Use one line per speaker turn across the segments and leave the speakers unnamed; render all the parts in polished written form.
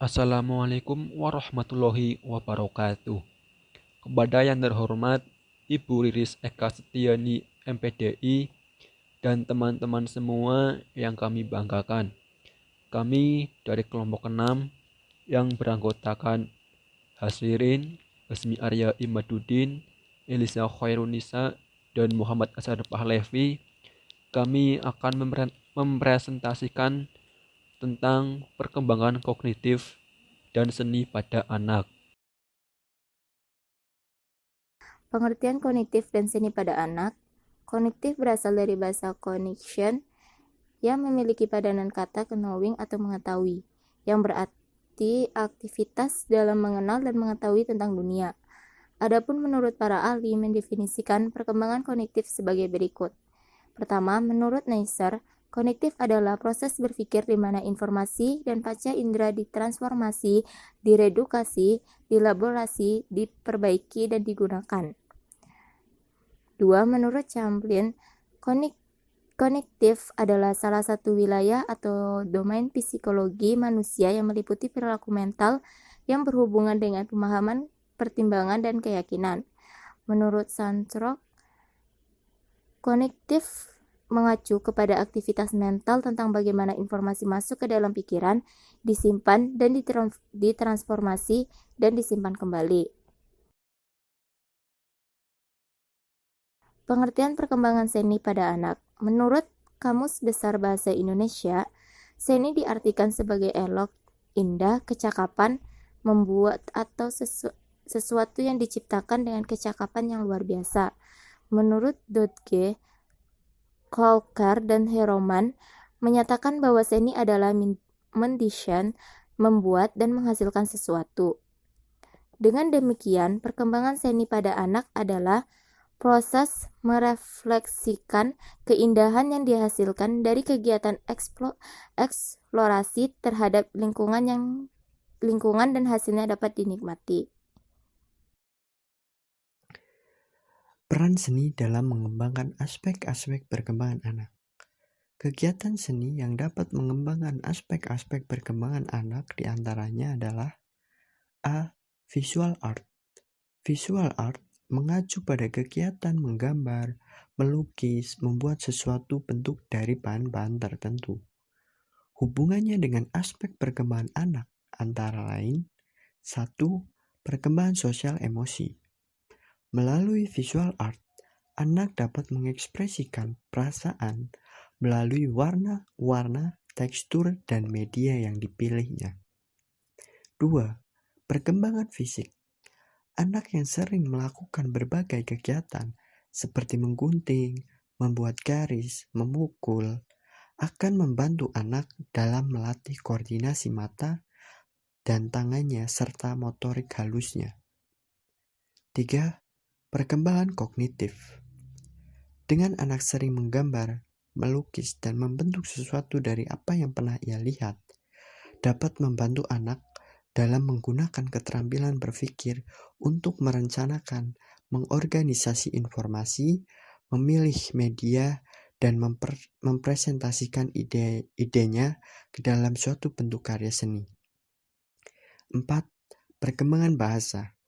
Assalamualaikum warahmatullahi wabarakatuh. Kepada yang terhormat Ibu Riris Eka Setiani MPDI dan teman-teman semua yang kami banggakan. Kami dari kelompok 6 yang beranggotakan Hasririn, Hasmi Arya Imaduddin, Elisa Khairunisa, dan Muhammad Asad Pahlevi, kami akan mempresentasikan tentang perkembangan kognitif dan seni pada anak.
Pengertian kognitif dan seni pada anak. Kognitif berasal dari bahasa cognition yang memiliki padanan kata knowing atau mengetahui, yang berarti aktivitas dalam mengenal dan mengetahui tentang dunia. Adapun menurut para ahli mendefinisikan perkembangan kognitif sebagai berikut. Pertama, menurut Neisser, kognitif adalah proses berpikir di mana informasi dan panca indera ditransformasi, diredukasi, dielaborasi, diperbaiki, dan digunakan. 2. Menurut Champlin, kognitif adalah salah satu wilayah atau domain psikologi manusia yang meliputi perilaku mental yang berhubungan dengan pemahaman, pertimbangan, dan keyakinan. Menurut Santrok, kognitif mengacu kepada aktivitas mental tentang bagaimana informasi masuk ke dalam pikiran, disimpan, dan ditransformasi, dan disimpan kembali. Pengertian perkembangan seni pada anak. Menurut Kamus Besar Bahasa Indonesia, seni diartikan sebagai elok, indah, kecakapan, membuat atau sesuatu yang diciptakan dengan kecakapan yang luar biasa. Menurut Dodge, Kolkar, dan Heroman, menyatakan bahwa seni adalah mendesain, membuat, dan menghasilkan sesuatu. Dengan demikian, perkembangan seni pada anak adalah proses merefleksikan keindahan yang dihasilkan dari kegiatan eksplorasi terhadap lingkungan dan hasilnya dapat dinikmati.
Peran seni dalam mengembangkan aspek-aspek perkembangan anak. Kegiatan seni yang dapat mengembangkan aspek-aspek perkembangan anak diantaranya adalah A. Visual art. Visual art mengacu pada kegiatan menggambar, melukis, membuat sesuatu bentuk dari bahan-bahan tertentu. Hubungannya dengan aspek perkembangan anak antara lain 1. Perkembangan sosial emosi. Melalui visual art, anak dapat mengekspresikan perasaan melalui warna-warna, tekstur, dan media yang dipilihnya. 2. Perkembangan fisik. Anak yang sering melakukan berbagai kegiatan seperti menggunting, membuat garis, memukul, akan membantu anak dalam melatih koordinasi mata dan tangannya serta motorik halusnya. 3. Perkembangan kognitif. Dengan anak sering menggambar, melukis, dan membentuk sesuatu dari apa yang pernah ia lihat, dapat membantu anak dalam menggunakan keterampilan berpikir untuk merencanakan, mengorganisasi informasi, memilih media, dan mempresentasikan ide-idenya ke dalam suatu bentuk karya seni. 4. Perkembangan bahasa.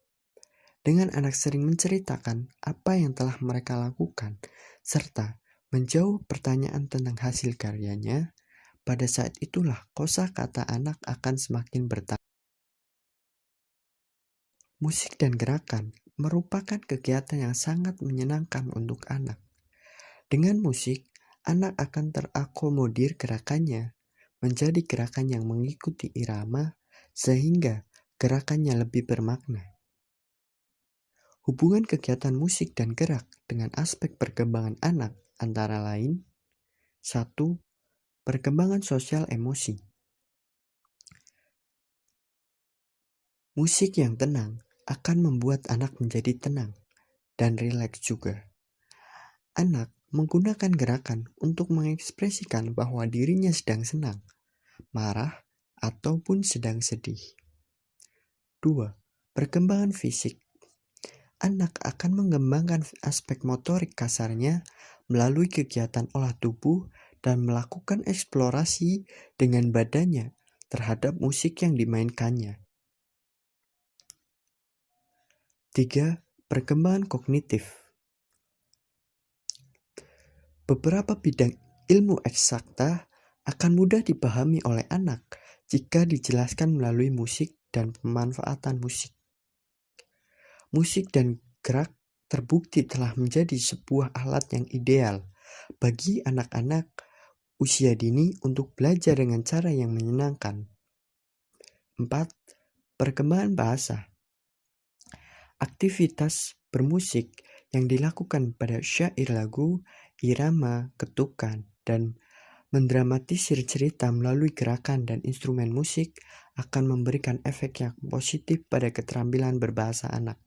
Dengan anak sering menceritakan apa yang telah mereka lakukan, serta menjawab pertanyaan tentang hasil karyanya, pada saat itulah kosakata anak akan semakin bertambah. Musik dan gerakan merupakan kegiatan yang sangat menyenangkan untuk anak. Dengan musik, anak akan terakomodir gerakannya menjadi gerakan yang mengikuti irama sehingga gerakannya lebih bermakna. Hubungan kegiatan musik dan gerak dengan aspek perkembangan anak antara lain 1. Perkembangan sosial emosi. Musik yang tenang akan membuat anak menjadi tenang dan rileks juga. Anak menggunakan gerakan untuk mengekspresikan bahwa dirinya sedang senang, marah, ataupun sedang sedih. 2. Perkembangan fisik. Anak akan mengembangkan aspek motorik kasarnya melalui kegiatan olah tubuh dan melakukan eksplorasi dengan badannya terhadap musik yang dimainkannya. 3. Perkembangan kognitif. Beberapa bidang ilmu eksakta akan mudah dipahami oleh anak jika dijelaskan melalui musik dan pemanfaatan musik. Musik dan gerak terbukti telah menjadi sebuah alat yang ideal bagi anak-anak usia dini untuk belajar dengan cara yang menyenangkan. 4. Perkembangan bahasa. Aktivitas bermusik yang dilakukan pada syair lagu, irama, ketukan, dan mendramatisir cerita melalui gerakan dan instrumen musik akan memberikan efek yang positif pada keterampilan berbahasa anak.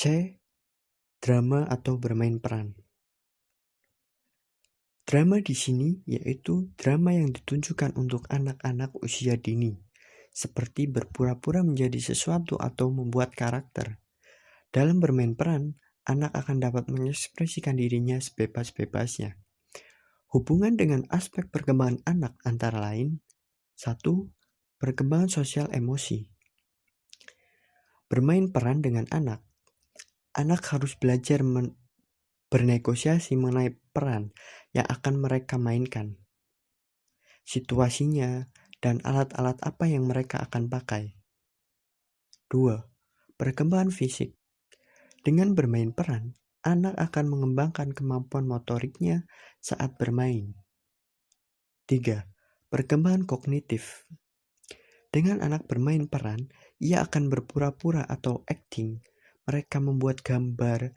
C. Drama atau bermain peran. Drama di sini yaitu drama yang ditunjukkan untuk anak-anak usia dini, seperti berpura-pura menjadi sesuatu atau membuat karakter. Dalam bermain peran, anak akan dapat mengekspresikan dirinya sebebas-bebasnya. Hubungan dengan aspek perkembangan anak antara lain: 1. Perkembangan sosial emosi. Bermain peran dengan anak harus belajar bernegosiasi mengenai peran yang akan mereka mainkan, situasinya, dan alat-alat apa yang mereka akan pakai. 2. Perkembangan fisik. Dengan bermain peran, anak akan mengembangkan kemampuan motoriknya saat bermain. 3. Perkembangan kognitif. Dengan anak bermain peran, ia akan berpura-pura atau acting. Mereka membuat gambar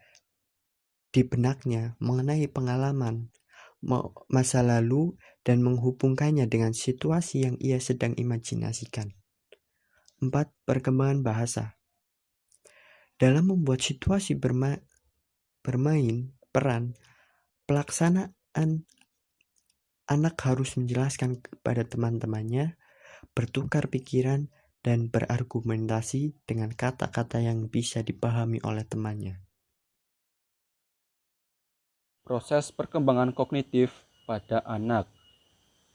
di benaknya mengenai pengalaman masa lalu dan menghubungkannya dengan situasi yang ia sedang imajinasikan. 4. Perkembangan bahasa. Dalam membuat situasi bermain peran, pelaksanaan anak harus menjelaskan kepada teman-temannya, bertukar pikiran, dan berargumentasi dengan kata-kata yang bisa dipahami oleh temannya.
Proses perkembangan kognitif pada anak.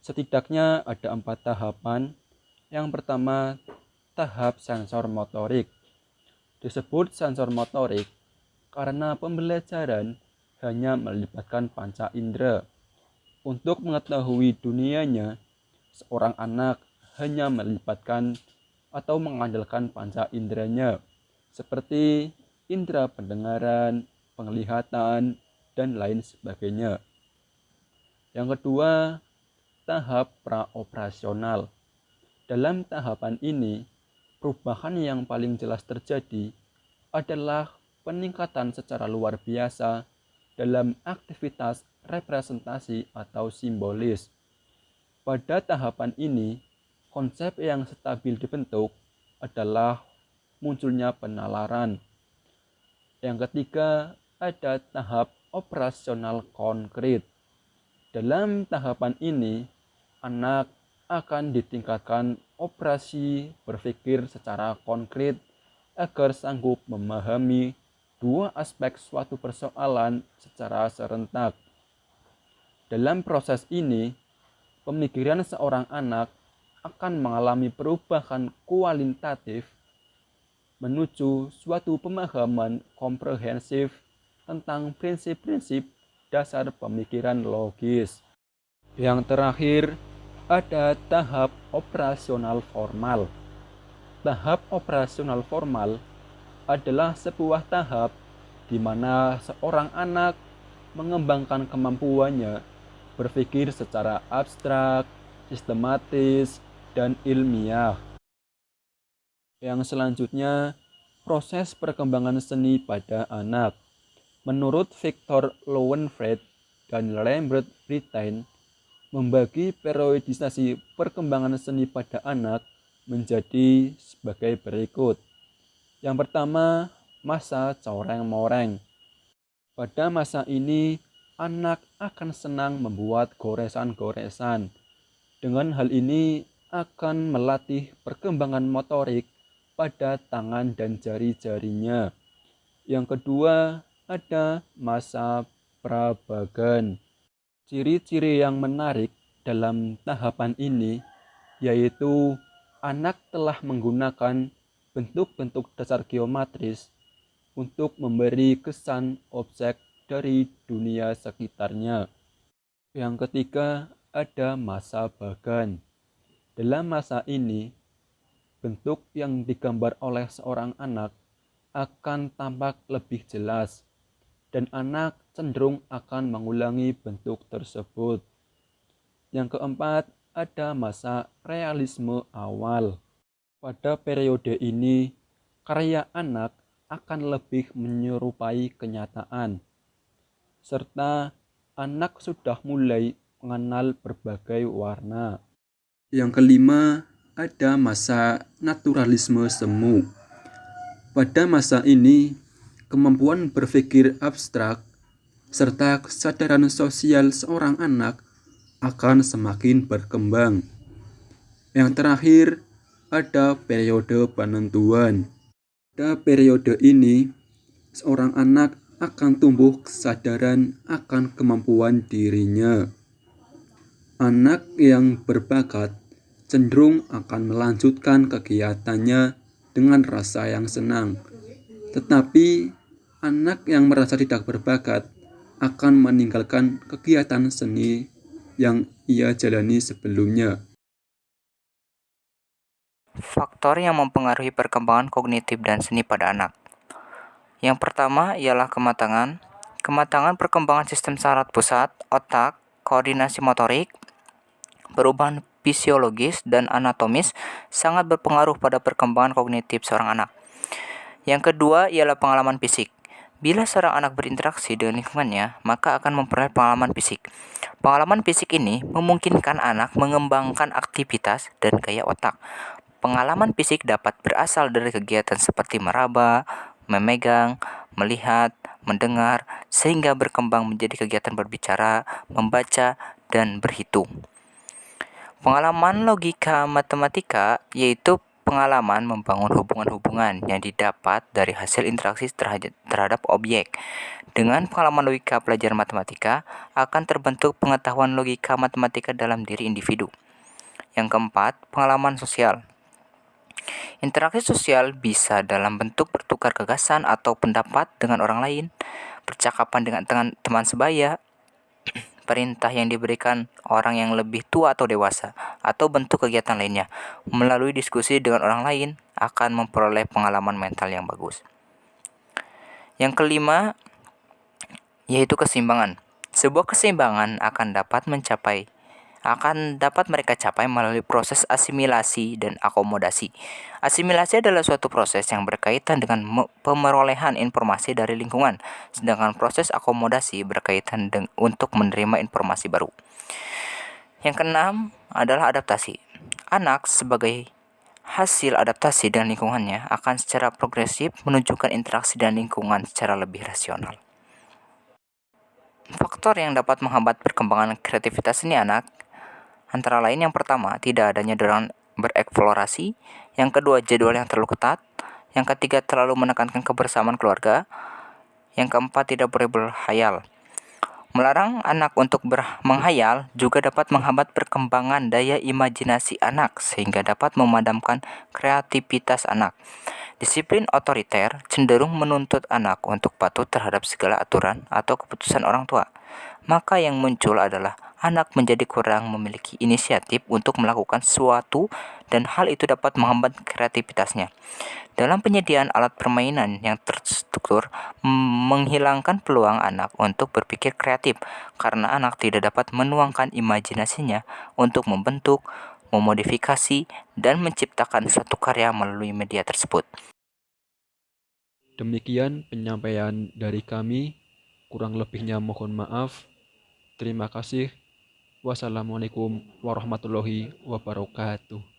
Setidaknya ada 4 tahapan. Yang pertama, tahap sensor motorik. Disebut sensor motorik karena pembelajaran hanya melibatkan panca indera. Untuk mengetahui dunianya, seorang anak hanya melibatkan atau mengandalkan panca inderanya, seperti indera pendengaran, penglihatan, dan lain sebagainya. Yang kedua, tahap praoperasional. Dalam tahapan ini, perubahan yang paling jelas terjadi adalah peningkatan secara luar biasa dalam aktivitas representasi atau simbolis. Pada tahapan ini, konsep yang stabil dibentuk adalah munculnya penalaran. Yang ketiga, ada tahap operasional konkret. Dalam tahapan ini, anak akan ditingkatkan operasi berpikir secara konkret agar sanggup memahami dua aspek suatu persoalan secara serentak. Dalam proses ini, pemikiran seorang anak akan mengalami perubahan kualitatif menuju suatu pemahaman komprehensif tentang prinsip-prinsip dasar pemikiran logis. Yang terakhir, ada tahap operasional formal. Tahap operasional formal adalah sebuah tahap di mana seorang anak mengembangkan kemampuannya berpikir secara abstrak, sistematis, dan ilmiah. Yang selanjutnya, proses perkembangan seni pada anak. Menurut Victor Lowenfeld dan Lambert Brittain, membagi periodisasi perkembangan seni pada anak menjadi sebagai berikut. Yang pertama, masa coreng-moreng. Pada masa ini, anak akan senang membuat goresan-goresan. Dengan hal ini akan melatih perkembangan motorik pada tangan dan jari-jarinya. Yang kedua, ada masa prabagan. Ciri-ciri yang menarik dalam tahapan ini yaitu anak telah menggunakan bentuk-bentuk dasar geometris untuk memberi kesan objek dari dunia sekitarnya. Yang ketiga, ada masa bagan. Dalam masa ini, bentuk yang digambar oleh seorang anak akan tampak lebih jelas, dan anak cenderung akan mengulangi bentuk tersebut. Yang keempat, ada masa realisme awal. Pada periode ini, karya anak akan lebih menyerupai kenyataan, serta anak sudah mulai mengenal berbagai warna. Yang kelima, ada masa naturalisme semu. Pada masa ini, kemampuan berpikir abstrak serta kesadaran sosial seorang anak akan semakin berkembang. Yang terakhir, ada periode penentuan. Pada periode ini, seorang anak akan tumbuh kesadaran akan kemampuan dirinya. Anak yang berbakat cenderung akan melanjutkan kegiatannya dengan rasa yang senang. Tetapi anak yang merasa tidak berbakat akan meninggalkan kegiatan seni yang ia jalani sebelumnya.
Faktor yang mempengaruhi perkembangan kognitif dan seni pada anak. Yang pertama ialah kematangan. Kematangan perkembangan sistem saraf pusat, otak, koordinasi motorik, perubahan fisiologis dan anatomis sangat berpengaruh pada perkembangan kognitif seorang anak. Yang kedua ialah pengalaman fisik. Bila seorang anak berinteraksi dengan lingkungannya, maka akan memperoleh pengalaman fisik. Pengalaman fisik ini memungkinkan anak mengembangkan aktivitas dan gaya otak. Pengalaman fisik dapat berasal dari kegiatan seperti meraba, memegang, melihat, mendengar, sehingga berkembang menjadi kegiatan berbicara, membaca, dan berhitung. Pengalaman logika matematika yaitu pengalaman membangun hubungan-hubungan yang didapat dari hasil interaksi terhadap objek. Dengan pengalaman logika pelajaran matematika akan terbentuk pengetahuan logika matematika dalam diri individu. Yang keempat, pengalaman sosial. Interaksi sosial bisa dalam bentuk bertukar gagasan atau pendapat dengan orang lain, percakapan dengan teman sebaya, perintah yang diberikan orang yang lebih tua atau dewasa, atau bentuk kegiatan lainnya. Melalui diskusi dengan orang lain akan memperoleh pengalaman mental yang bagus. Yang kelima, yaitu keseimbangan. Sebuah keseimbangan akan dapat mereka capai melalui proses asimilasi dan akomodasi. Asimilasi adalah suatu proses yang berkaitan dengan pemerolehan informasi dari lingkungan, sedangkan proses akomodasi berkaitan untuk menerima informasi baru. Yang keenam adalah adaptasi. Anak sebagai hasil adaptasi dengan lingkungannya akan secara progresif menunjukkan interaksi dengan lingkungan secara lebih rasional. Faktor yang dapat menghambat perkembangan kreativitas seni anak antara lain yang pertama, tidak adanya dorongan bereksplorasi. Yang kedua, jadwal yang terlalu ketat. Yang ketiga, terlalu menekankan kebersamaan keluarga. Yang keempat, tidak boleh berhayal. Melarang anak untuk menghayal juga dapat menghambat perkembangan daya imajinasi anak sehingga dapat memadamkan kreativitas anak. Disiplin otoriter cenderung menuntut anak untuk patuh terhadap segala aturan atau keputusan orang tua. Maka yang muncul adalah anak menjadi kurang memiliki inisiatif untuk melakukan sesuatu dan hal itu dapat menghambat kreativitasnya. Dalam penyediaan alat permainan yang terstruktur, menghilangkan peluang anak untuk berpikir kreatif karena anak tidak dapat menuangkan imajinasinya untuk membentuk, memodifikasi, dan menciptakan suatu karya melalui media tersebut.
Demikian penyampaian dari kami. Kurang lebihnya mohon maaf. Terima kasih. Wassalamualaikum warahmatullahi wabarakatuh.